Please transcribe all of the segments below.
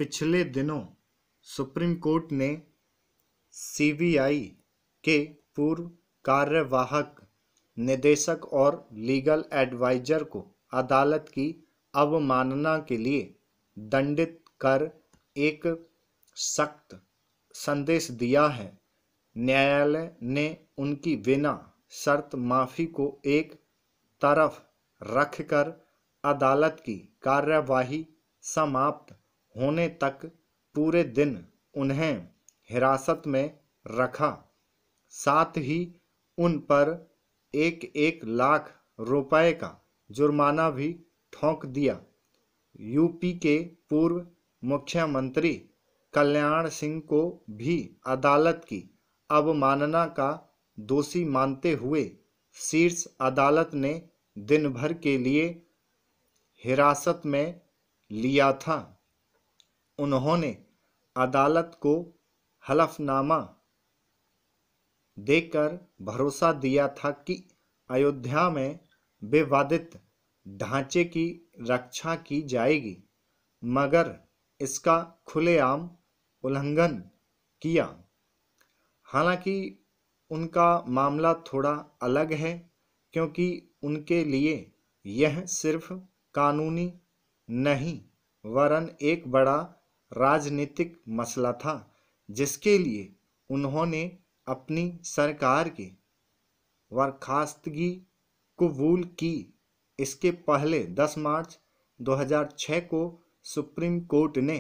पिछले दिनों supreme court ने सीबीआई के पूर्व कार्यवाहक निदेशक और लीगल एडवाइजर को अदालत की अवमानना के लिए दंडित कर एक सख्त संदेश दिया है। न्यायालय ने उनकी बिना शर्त माफी को एक तरफ रखकर अदालत की कार्यवाही समाप्त होने तक पूरे दिन उन्हें हिरासत में रखा। साथ ही उन पर 1-1 लाख रुपए का जुर्माना भी ठोक दिया। यूपी के पूर्व मुख्यमंत्री कल्याण सिंह को भी अदालत की अवमानना का दोषी मानते हुए शीर्ष अदालत ने दिन भर के लिए हिरासत में लिया था। उन्होंने अदालत को हलफनामा देकर भरोसा दिया था कि अयोध्या में विवादित ढांचे की रक्षा की जाएगी, मगर इसका खुलेआम उल्लंघन किया। हालांकि उनका मामला थोड़ा अलग है, क्योंकि उनके लिए यह सिर्फ कानूनी नहीं वरन एक बड़ा राजनीतिक मसला था, जिसके लिए उन्होंने अपनी सरकार की बर्खास्तगी कबूल की। इसके पहले 10 मार्च 2006 को सुप्रीम कोर्ट ने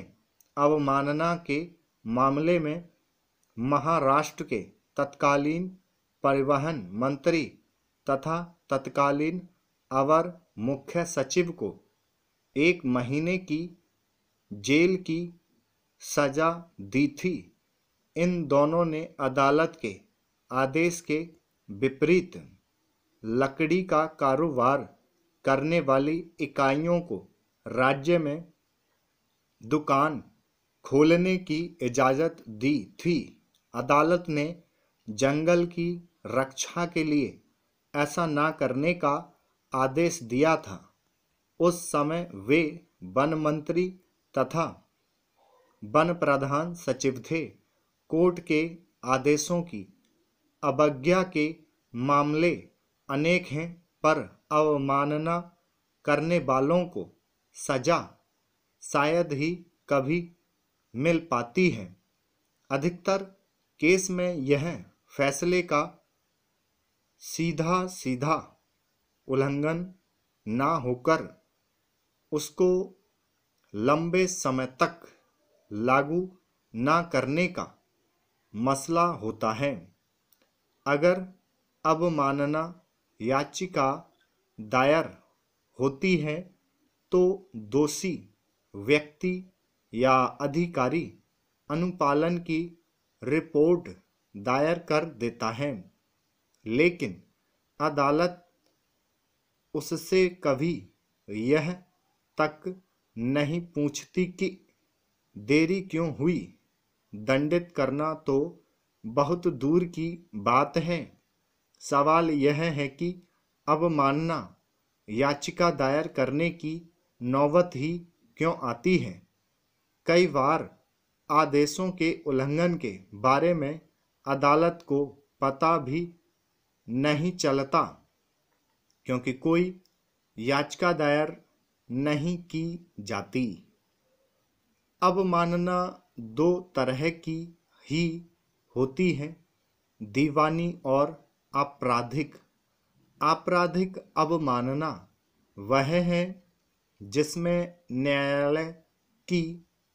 अवमानना के मामले में महाराष्ट्र के तत्कालीन परिवहन मंत्री तथा तत्कालीन अवर मुख्य सचिव को 1 महीने की जेल की सजा दी थी। इन दोनों ने अदालत के आदेश के विपरीत लकड़ी का कारोबार करने वाली इकाइयों को राज्य में दुकान खोलने की इजाज़त दी थी। अदालत ने जंगल की रक्षा के लिए ऐसा ना करने का आदेश दिया था। उस समय वे वन मंत्री तथा वन प्रधान सचिव थे। कोर्ट के आदेशों की अवज्ञा के मामले अनेक हैं, पर अवमानना करने वालों को सजा शायद ही कभी मिल पाती है। अधिकतर केस में यह फैसले का सीधा उल्लंघन ना होकर उसको लंबे समय तक लागू ना करने का मसला होता है। अगर अवमानना याचिका दायर होती है तो दोषी व्यक्ति या अधिकारी अनुपालन की रिपोर्ट दायर कर देता है, लेकिन अदालत उससे कभी यह तक नहीं पूछती कि देरी क्यों हुई। दंडित करना तो बहुत दूर की बात है। सवाल यह है कि अवमानना याचिका दायर करने की नौबत ही क्यों आती है। कई बार आदेशों के उल्लंघन के बारे में अदालत को पता भी नहीं चलता, क्योंकि कोई याचिका दायर नहीं की जाती। अवमानना 2 तरह की ही होती है, दीवानी और आपराधिक। आपराधिक अवमानना वह है जिसमें न्यायालय की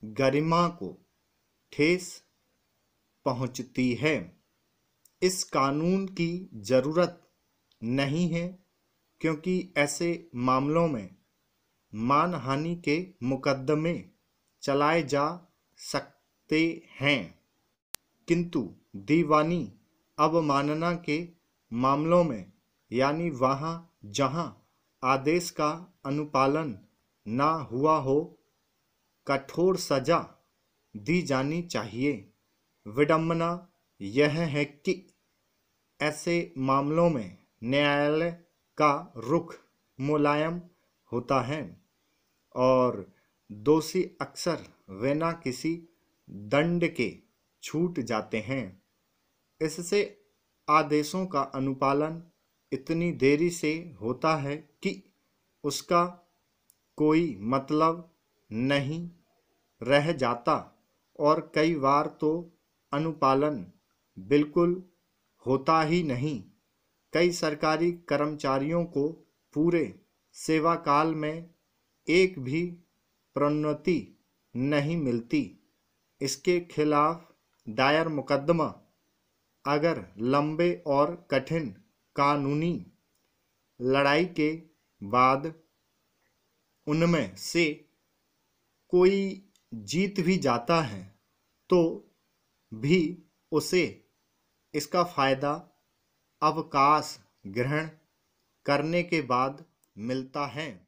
गरिमा को ठेस पहुंचती है। इस कानून की जरूरत नहीं है, क्योंकि ऐसे मामलों में मानहानि के मुकदमे चलाए जा सकते हैं, किंतु दीवानी अवमानना के मामलों में, यानी वहाँ जहाँ आदेश का अनुपालन ना हुआ हो, कठोर सजा दी जानी चाहिए। विडंबना यह है कि ऐसे मामलों में न्यायालय का रुख मुलायम होता है और दोषी अक्सर बिना किसी दंड के छूट जाते हैं। इससे आदेशों का अनुपालन इतनी देरी से होता है कि उसका कोई मतलब नहीं रह जाता और कई बार तो अनुपालन बिल्कुल होता ही नहीं। कई सरकारी कर्मचारियों को पूरे सेवाकाल में एक भी प्रोन्नति नहीं मिलती। इसके खिलाफ दायर मुकदमा अगर लंबे और कठिन कानूनी लड़ाई के बाद उनमें से कोई जीत भी जाता है तो भी उसे इसका फायदा अवकाश ग्रहण करने के बाद मिलता है।